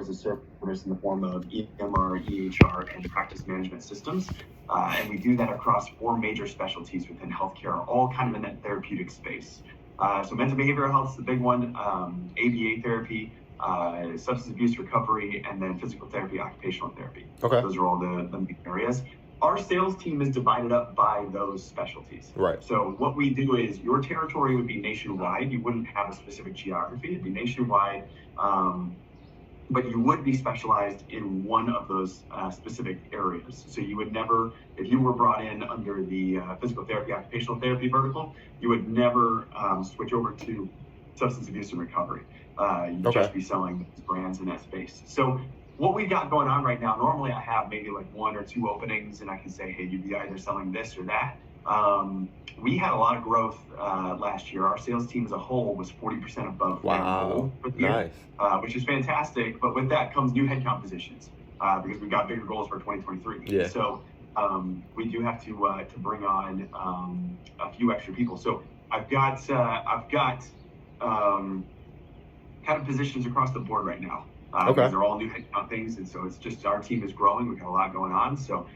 as a service in the form of EMR, EHR, and practice management systems. And we do that across 4 major specialties within healthcare, all kind of in that therapeutic space. So mental behavioral health is the big one, ABA therapy, substance abuse recovery, and then physical therapy, occupational therapy. Okay. Those are all the main areas. Our sales team is divided up by those specialties. Right. So what we do is your territory would be nationwide. You wouldn't have a specific geography. It'd be nationwide, but you would be specialized in one of those specific areas. So you would never, if you were brought in under the physical therapy, occupational therapy vertical, you would never switch over to substance abuse and recovery. You'd just be selling brands in that space. So what we got going on right now, normally I have maybe like 1 or 2 openings and I can say, hey, you'd be either selling this or that. We had a lot of growth last year. Our sales team as a whole was 40% above their goal for the year, which is fantastic. But with that comes new headcount positions because we've got bigger goals for 2023. Yeah. So we do have to bring on a few extra people. So I've got kind of positions across the board right now. Because they're all new headcount things, and so it's just our team is growing. We've got a lot going on. So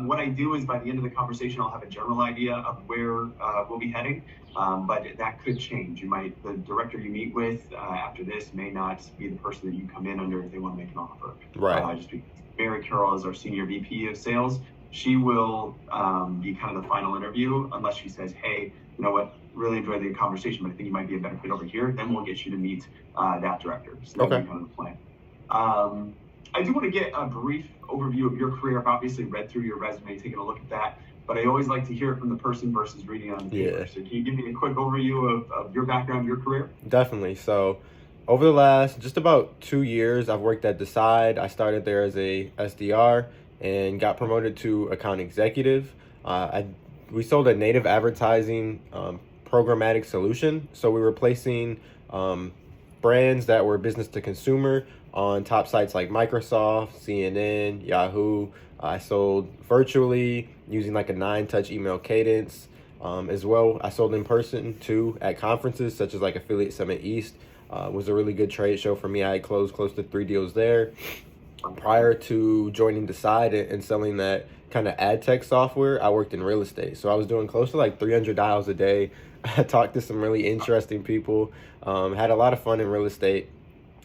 what I do is by the end of the conversation, I'll have a general idea of where we'll be heading, but that could change. The director you meet with after this may not be the person that you come in under if they want to make an offer. Right. Just because Mary Carroll is our senior VP of sales. She will be kind of the final interview unless she says, hey, you know what, really enjoyed the conversation, but I think you might be a better fit over here. Then we'll get you to meet that director. So that'll be kind of the plan. I do want to get a brief overview of your career. I've obviously read through your resume, taken a look at that, but I always like to hear it from the person versus reading on the paper. So can you give me a quick overview of your background, your career? Definitely. So over the last just about 2 years, I've worked at Decide. I started there as a SDR and got promoted to account executive. We sold a native advertising programmatic solution. So we were placing brands that were business to consumer on top sites like Microsoft, CNN, Yahoo. I sold virtually using like a 9-touch email cadence. As well, I sold in person too at conferences such as like Affiliate Summit East. Was a really good trade show for me. I closed close to 3 deals there. Prior to joining Decide and selling that kind of ad tech software, I worked in real estate. So I was doing close to like 300 dials a day. I talked to some really interesting people, had a lot of fun in real estate.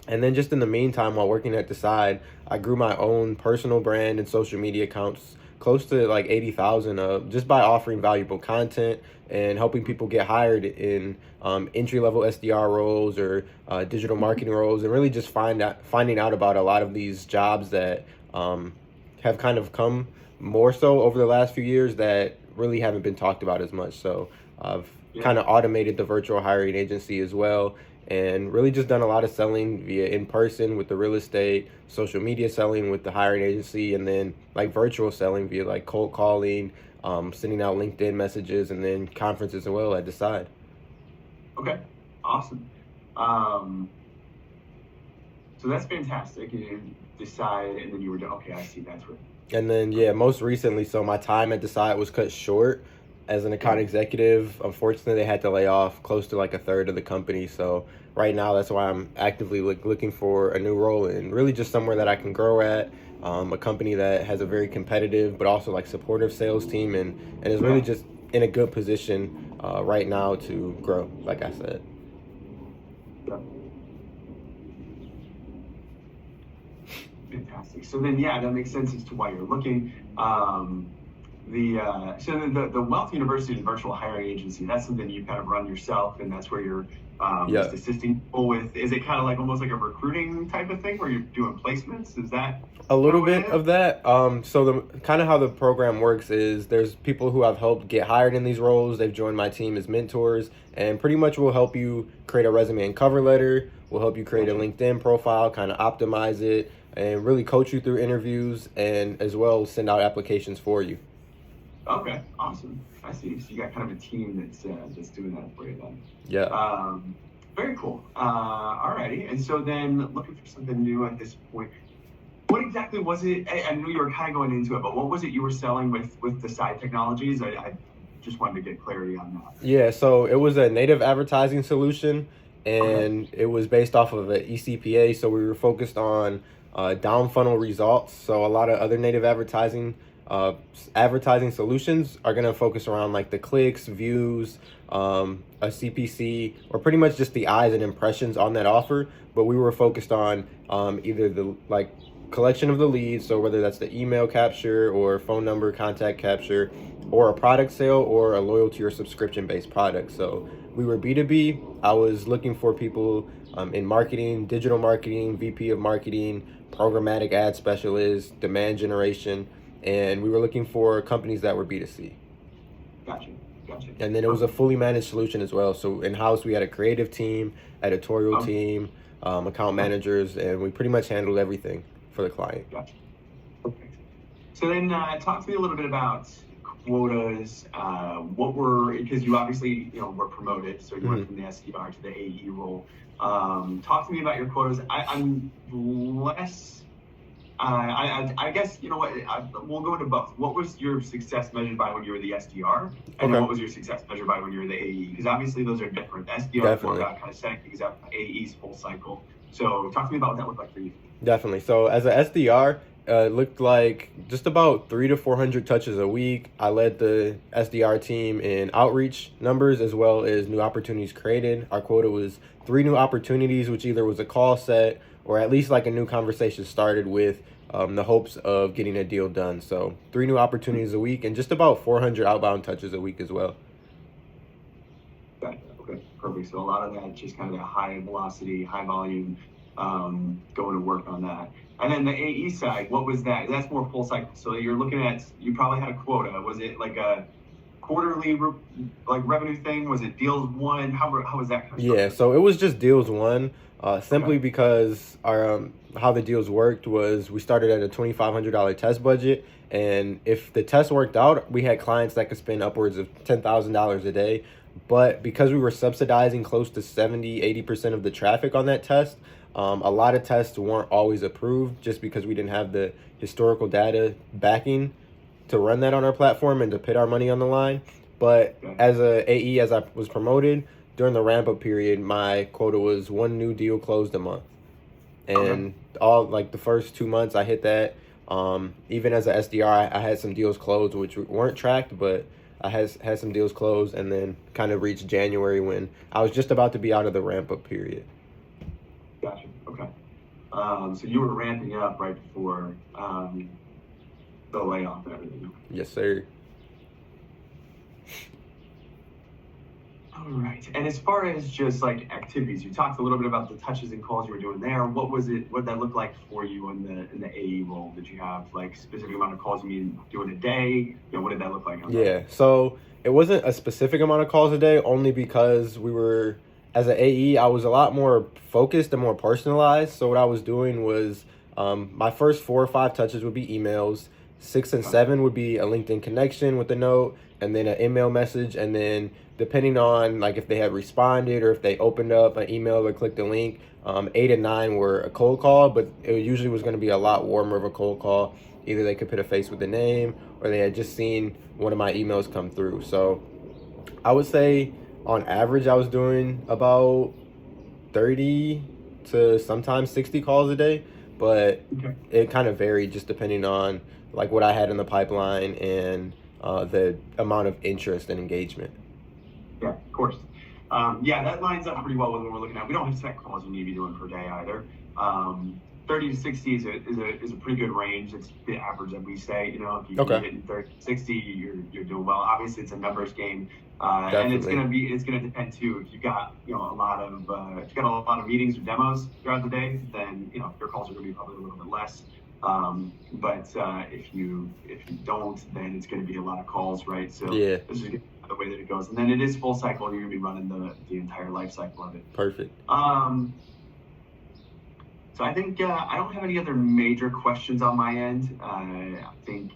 And then just in the meantime, while working at Decide, I grew my own personal brand and social media accounts close to like 80,000 just by offering valuable content and helping people get hired in entry-level SDR roles or digital marketing roles, and really just finding out about a lot of these jobs that have kind of come more so over the last few years that really haven't been talked about as much. So I've kind of automated the virtual hiring agency as well, and really just done a lot of selling via in-person with the real estate, social media selling with the hiring agency, and then like virtual selling via like cold calling, sending out LinkedIn messages, and then conferences as well at Decide. Okay, awesome. So that's fantastic. You Decide, and then you were done. Okay, I see. That's right. And then, most recently, so my time at Decide was cut short as an account executive. Unfortunately, they had to lay off close to like a third of the company. So right now, that's why I'm actively looking for a new role, and really just somewhere that I can grow at, a company that has a very competitive but also like supportive sales team, and is really just in a good position right now to grow, like I said. Fantastic. So then, that makes sense as to why you're looking. The Wealth University Virtual Hiring Agency, that's something you kind of run yourself, and that's where you're just assisting people with. Is it kind of like almost like a recruiting type of thing where you're doing placements? Is that a little bit of that? So the kind of how the program works is there's people who I've helped get hired in these roles. They've joined my team as mentors, and pretty much will help you create a resume and cover letter. We'll help you create a LinkedIn profile, kind of optimize it, and really coach you through interviews, and as well send out applications for you. Okay, awesome. I see. So you got kind of a team that's doing that for you then. Yeah. Very cool. Alrighty. And so then looking for something new at this point. What exactly was it? I knew you were kind of going into it, but what was it you were selling with Decide Technologies? I just wanted to get clarity on that. Yeah, so it was a native advertising solution. and it was based off of an ECPA. So we were focused on down funnel results. So a lot of other native advertising solutions are going to focus around like the clicks, views, a CPC, or pretty much just the eyes and impressions on that offer. But we were focused on either the like collection of the leads, so whether that's the email capture or phone number contact capture, or a product sale or a loyalty or subscription based product. So we were B2B. I was looking for people in marketing, digital marketing, VP of marketing, programmatic ad specialist, demand generation, and we were looking for companies that were B2C. Gotcha. And then it was a fully managed solution as well. So in-house, we had a creative team, editorial team, account managers, and we pretty much handled everything for the client. Gotcha. Perfect. So then talk to me a little bit about quotas. What were, because you obviously, were promoted, so you went from the SDR to the AE role. Talk to me about your quotas. I'm less, I guess, you know what, we'll go into both. What was your success measured by when you were the SDR? And then what was your success measured by when you were the AE? Because obviously those are different. The SDR is more about kind of setting things up, AE's full cycle. So talk to me about what that looked like for you. Definitely. So as a SDR, it looked like just about 300 to 400 touches a week. I led the SDR team in outreach numbers as well as new opportunities created. Our quota was 3 new opportunities, which either was a call set or at least like a new conversation started with the hopes of getting a deal done. So 3 new opportunities a week and just about 400 outbound touches a week as well. Okay, perfect. So a lot of that just kind of a high velocity, high volume, going to work on that. And then the AE side, what was that? That's more full cycle. So you're looking at, you probably had a quota. Was it like a quarterly revenue thing? Was it deals won? How was that kind of Yeah, so it was just deals won, simply because our how the deals worked was we started at a $2,500 test budget, and if the test worked out, we had clients that could spend upwards of $10,000 a day. But because we were subsidizing close to 70-80% of the traffic on that test, a lot of tests weren't always approved just because we didn't have the historical data backing to run that on our platform and to put our money on the line. But as a AE, as I was promoted, during the ramp up period, my quota was 1 new deal closed a month. And all like the first 2 months I hit that. Even as a SDR, I had some deals closed which weren't tracked, but I had some deals closed, and then kind of reached January when I was just about to be out of the ramp up period. Gotcha. Okay. So you were ramping up right before the layoff and everything. Yes, sir. All right. And as far as just like activities, you talked a little bit about the touches and calls you were doing there. What was it? What did that look like for you in the AE role? Did you have like specific amount of calls you mean doing a day? What did that look like? Yeah. So it wasn't a specific amount of calls a day, only because we were, as an AE, I was a lot more focused and more personalized. So what I was doing was my first 4 or 5 touches would be emails. 6 and 7 would be a LinkedIn connection with a note, and then an email message, and then depending on like if they had responded or if they opened up an email or clicked a link, 8 and 9 were a cold call, but it usually was going to be a lot warmer of a cold call. Either they could put a face with the name or they had just seen one of my emails come through. So I would say on average I was doing about 30 to sometimes 60 calls a day, but it kind of varied just depending on like what I had in the pipeline and the amount of interest and engagement. Yeah, of course. Yeah, that lines up pretty well with what we're looking at. We don't have set calls you need to be doing per day either. 30 to 60 is a pretty good range. It's the average that we say. If you get in 30 to 60, you're doing well. Obviously, it's a numbers game, and it's gonna depend too. If you got a lot of meetings or demos throughout the day, then your calls are gonna be probably a little bit less. But if you don't, then it's going to be a lot of calls, right? So yeah, this is the way that it goes, and then it is full cycle, and you're going to be running the entire life cycle of it. Perfect. So I think I don't have any other major questions on my end. I think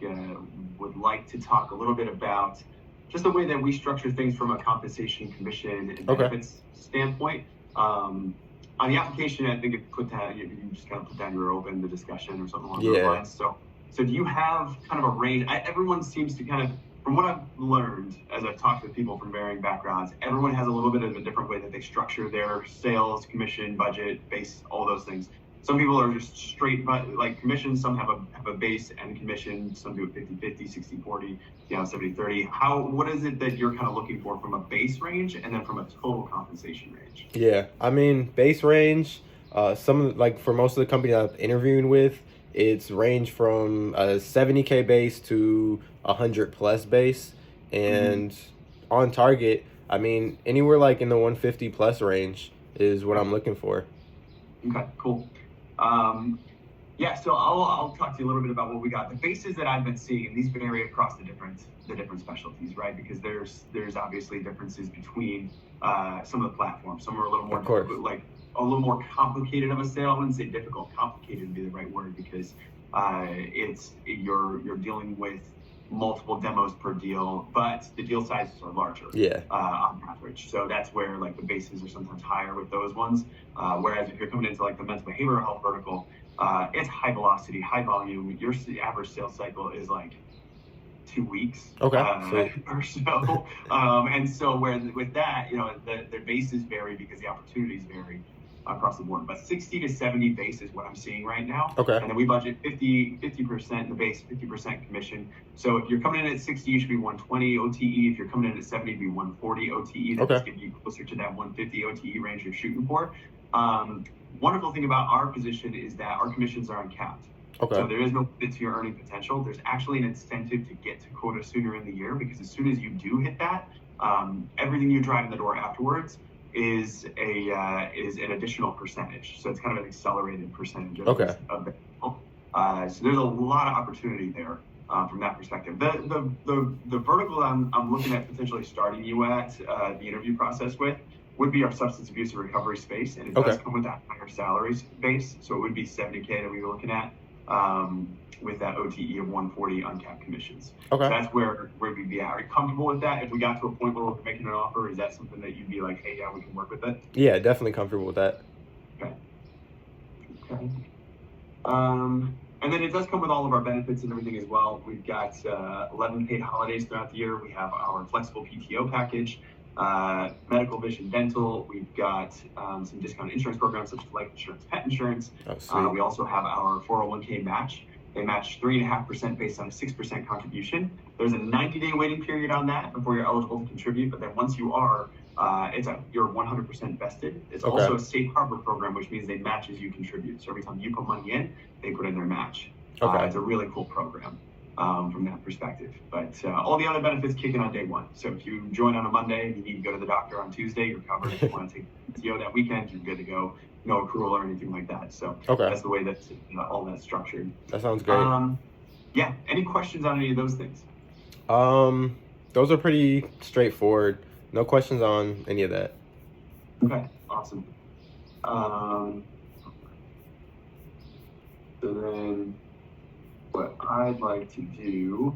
would like to talk a little bit about just the way that we structure things from a compensation, commission, and benefits standpoint. On the application, I think you just kind of put down you're open to discussion or something along those lines. So do you have kind of a range? Everyone seems to kind of from what I've learned as I've talked with people from varying backgrounds, everyone has a little bit of a different way that they structure their sales, commission, budget, base, all those things. Some people are just straight like commission. Some have a base and commission. Some do it 50-50, 60-40, 70-30. What is it that you're kind of looking for from a base range and then from a total compensation range? Yeah, I mean, base range, like for most of the companies I'm interviewing with, it's range from a 70K base to 100 plus base. And on target, I mean, anywhere like in the 150 plus range is what I'm looking for. Okay, cool. Yeah, so I'll talk to you a little bit about what we got. The bases that I've been seeing, and these vary across the different specialties, right? Because there's obviously differences between some of the platforms. Some are a little more like a little more complicated of a sale. I wouldn't say difficult. Complicated would be the right word, because you're dealing with multiple demos per deal, but the deal sizes are larger. Yeah. On average. So that's where like the bases are sometimes higher with those ones. Whereas if you're coming into like the mental behavioral health vertical, it's high velocity, high volume. Your average sales cycle is like 2 weeks. Okay. Or so. And so with that, the bases vary because the opportunities vary across the board. But 60 to 70 base is what I'm seeing right now. Okay. And then we budget 50% in the base, 50% commission. So if you're coming in at 60, you should be 120 OTE. If you're coming in at 70, it'd be 140 OTE. That just gives you closer to that 150 OTE range you're shooting for. Wonderful thing about our position is that our commissions are uncapped. Okay. So there is no limit to your earning potential. There's actually an incentive to get to quota sooner in the year, because as soon as you do hit that, everything you drive in the door afterwards is an additional percentage. So it's kind of an accelerated percentage of the so there's a lot of opportunity there from that perspective. The vertical I'm looking at potentially starting you at the interview process with would be our substance abuse and recovery space, and it does come with that higher salaries base. So it would be 70K that we were looking at with that OTE of 140 uncapped commissions. Okay. So that's where we'd be at. Are you comfortable with that? If we got to a point where we're making an offer, is that something that you'd be like, hey, yeah, we can work with it? Yeah, definitely comfortable with that. Okay. And then it does come with all of our benefits and everything as well. We've got 11 paid holidays throughout the year. We have our flexible PTO package, medical, vision, dental. We've got some discount insurance programs such as life insurance, pet insurance. We also have our 401k match. They match 3.5% based on a 6% contribution. There's a 90-day waiting period on that before you're eligible to contribute. But then once you are, you're 100% vested. It's also a safe harbor program, which means they match as you contribute. So every time you put money in, they put in their match. It's a really cool program from that perspective. But all the other benefits kick in on day one. So if you join on a Monday and you need to go to the doctor on Tuesday, you're covered. If you want to take PTO that weekend, you're good to go. No accrual or anything like that. So that's the way that all that's structured. That sounds great. Yeah. Any questions on any of those things? Those are pretty straightforward. No questions on any of that. Okay. Awesome. So then what I'd like to do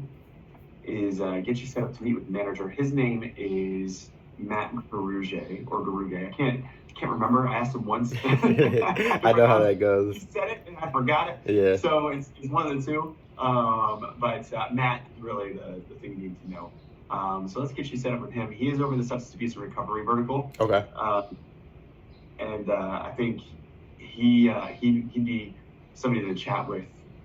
is get you set up to meet with the manager. His name is Matt Garuge or Garuge. I can't remember. I asked him once. I know how that goes. He said it and I forgot it. Yeah. So it's one of the two. But Matt is really the thing you need to know. So let's get you set up with him. He is over the substance abuse and recovery vertical. Okay. And I think he'd be somebody to chat with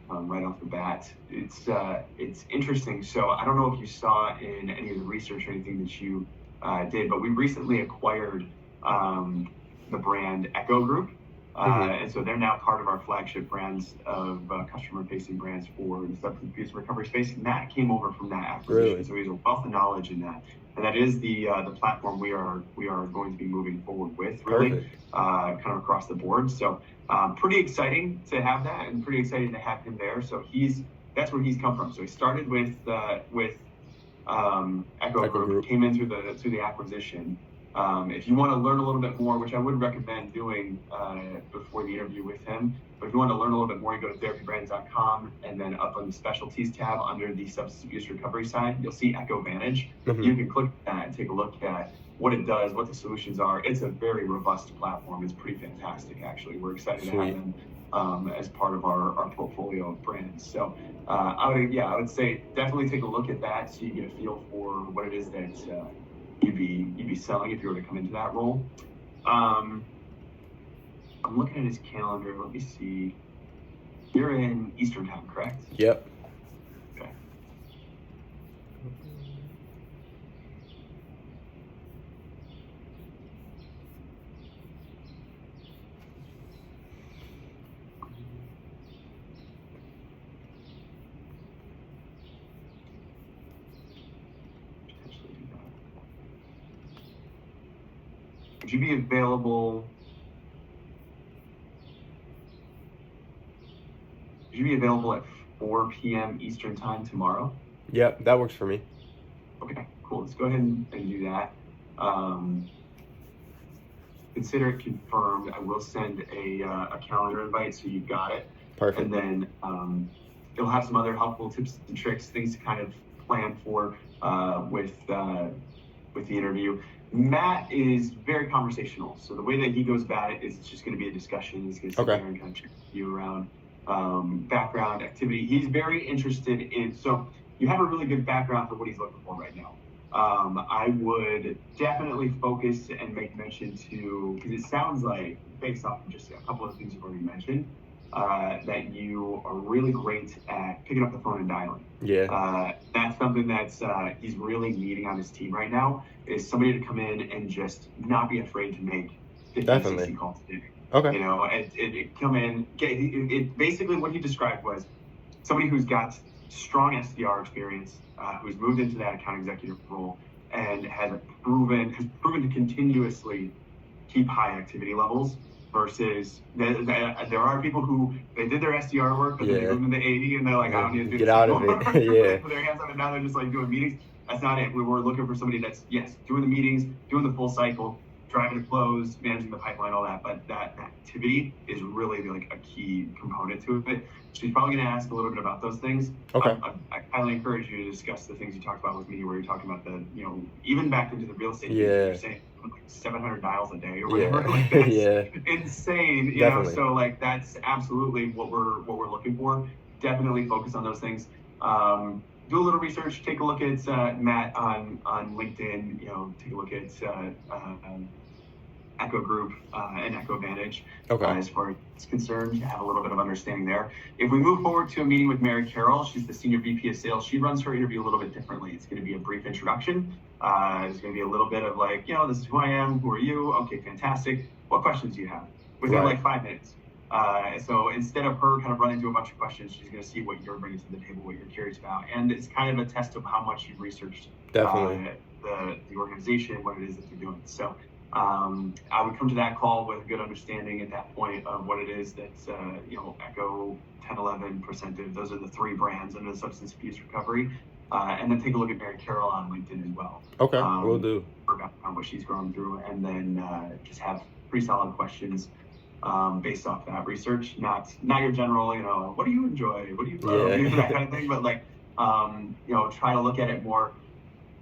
right off the bat. It's interesting. So I don't know if you saw in any of the research or anything that you did, but we recently acquired the brand Echo Group. And so they're now part of our flagship brands of customer-facing brands for the substance abuse recovery space. And that came over from that acquisition. Really? So he has a wealth of knowledge in that. And that is the platform we are going to be moving forward with, really, kind of across the board. So pretty exciting to have that, and pretty exciting to have him there. So that's where he's come from. So he started with Echo Group, came in through the acquisition. If you want to learn a little bit more, which I would recommend doing before the interview with him, but if you want to learn a little bit more, you go to therapybrands.com, and then up on the specialties tab under the substance abuse recovery side, you'll see Echo Vantage. You can click that and take a look at what it does, what the solutions are. It's a very robust platform. It's pretty fantastic, actually. We're excited to have them as part of our portfolio of brands. So I would say definitely take a look at that so you get a feel for what it is that you'd be selling if you were to come into that role. I'm looking at his calendar. Let me see. You're in Eastern time, correct? Yep. Okay. Potentially do that. Would you be available? Would you be available at 4 p.m. Eastern time tomorrow? Yep, that works for me. Okay, cool. Let's go ahead and do that. Consider it confirmed. I will send a calendar invite so you've got it. Perfect. And then it'll have some other helpful tips and tricks, things to kind of plan for with the interview. Matt is very conversational. So the way that he goes about it is it's just going to be a discussion. He's going to sit there and kind of check you around background, activity. He's very interested in, so you have a really good background for what he's looking for right now. I would definitely focus and make mention to, because it sounds like, based off of just a couple of things you've already mentioned, that you are really great at picking up the phone and dialing. Yeah. That's something that's he's really needing on his team right now, is somebody to come in and just not be afraid to make 50, 60 calls a day. Okay. You know, it come in, it basically what he described was somebody who's got strong SDR experience, who's moved into that account executive role and has proven to continuously keep high activity levels versus there are people who they did their SDR work, but then they moved into 80 and they're like, I don't need to do Get out of it. Yeah. Put their hands up and now they're just like doing meetings. That's not it. We were looking for somebody that's, yes, doing the meetings, doing the full cycle, driving to close, managing the pipeline, all that, but that activity is really like a key component to it. She's probably going to ask a little bit about those things. Okay. I highly encourage you to discuss the things you talked about with me, where you're talking about the, you know, even back into the real estate. Yeah. You're saying like 700 dials a day or whatever. Yeah. Like that's insane. You know, so like that's absolutely what we're looking for. Definitely focus on those things. Do a little research. Take a look at Matt on LinkedIn. You know, take a look at Echo Group and Echo Vantage. As far as it's concerned, have a little bit of understanding there. If we move forward to a meeting with Mary Carroll, she's the Senior VP of Sales. She runs her interview a little bit differently. It's going to be a brief introduction. It's going to be a little bit of like, you know, this is who I am. Who are you? Okay, fantastic. What questions do you have? Within like 5 minutes. So instead of her kind of running through a bunch of questions, she's going to see what you're bringing to the table, what you're curious about. And it's kind of a test of how much you've researched the organization, what it is that you're doing. So I would come to that call with a good understanding at that point of what it is that, you know, Echo, 1011, Percentive, those are the three brands under the substance abuse recovery. And then take a look at Mary Carroll on LinkedIn as well. Okay, will do. On what she's going through, and then just have pretty solid questions based off that research. Not your general, you know, what do you enjoy? What do you love? That kind of thing, but like, you know, try to look at it more.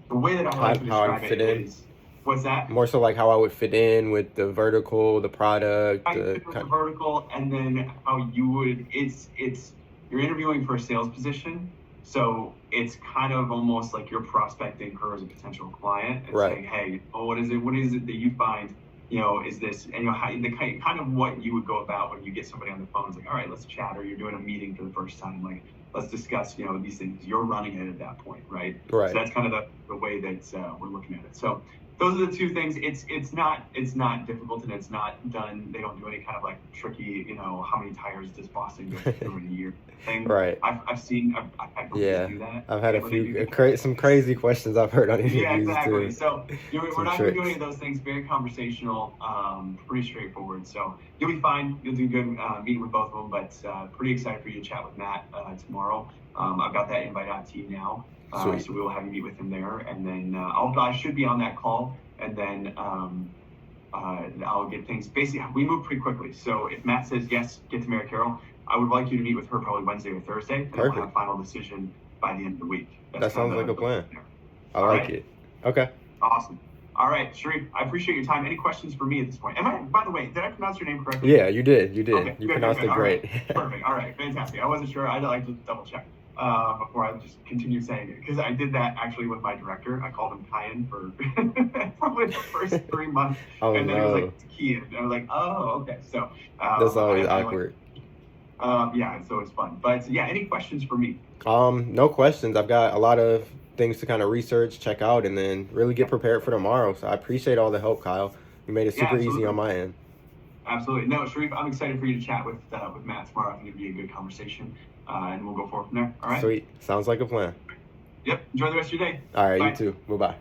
The way that I like to describe it is, what's that? More so like how I would fit in with the vertical, the product. The vertical, and then how you would, you're interviewing for a sales position. So it's kind of almost like you're prospecting her as a potential client and saying, hey, what is it that you find, you know, is this, and you know, how the kind of what you would go about when you get somebody on the phone. It's like, all right, let's chat, or you're doing a meeting for the first time, like, let's discuss, you know, these things. You're running it at that point, right? So that's kind of the way that we're looking at it. So those are the two things. It's not difficult, and it's not done. They don't do any kind of like tricky, you know, how many tires does Boston go through in a year thing. I've seen do that. I've had a few some crazy questions I've heard on interviews. Yeah, exactly. Too. So we're not going to do any of those things. Very conversational, pretty straightforward. So you'll be fine. You'll do good meeting with both of them. But pretty excited for you to chat with Matt tomorrow. I've got that invite out to you now. So we will have you meet with him there, and then I should be on that call, and then I'll get things. Basically, we move pretty quickly. So if Matt says yes, get to Mary Carroll, I would like you to meet with her probably Wednesday or Thursday, and we'll have a final decision by the end of the week. That sounds like a plan. I like it. Okay. Awesome. All right, Sharif, I appreciate your time. Any questions for me at this point? By the way, did I pronounce your name correctly? Yeah, you did. You did. Okay, You good, pronounced good. it All great. right. Perfect. All right, fantastic. I wasn't sure. I'd like to double check before I just continue saying it, because I did that actually with my director. I called him Kyan for probably the first 3 months, Oh and then he was no, like Kian. And I was like, oh, okay. So that's always I like, awkward. yeah, so it's fun. But yeah, any questions for me? No questions. I've got a lot of things to kind of research, check out, and then really get prepared for tomorrow. So I appreciate all the help, Kyle. You made it Yeah, super easy absolutely. on my end. Absolutely. No, Sharif, I'm excited for you to chat with Matt tomorrow. I think it'd be a good conversation, and we'll go forward from there. All right. Sweet. Sounds like a plan. Yep. Enjoy the rest of your day. All right, Bye. you too. Bye bye.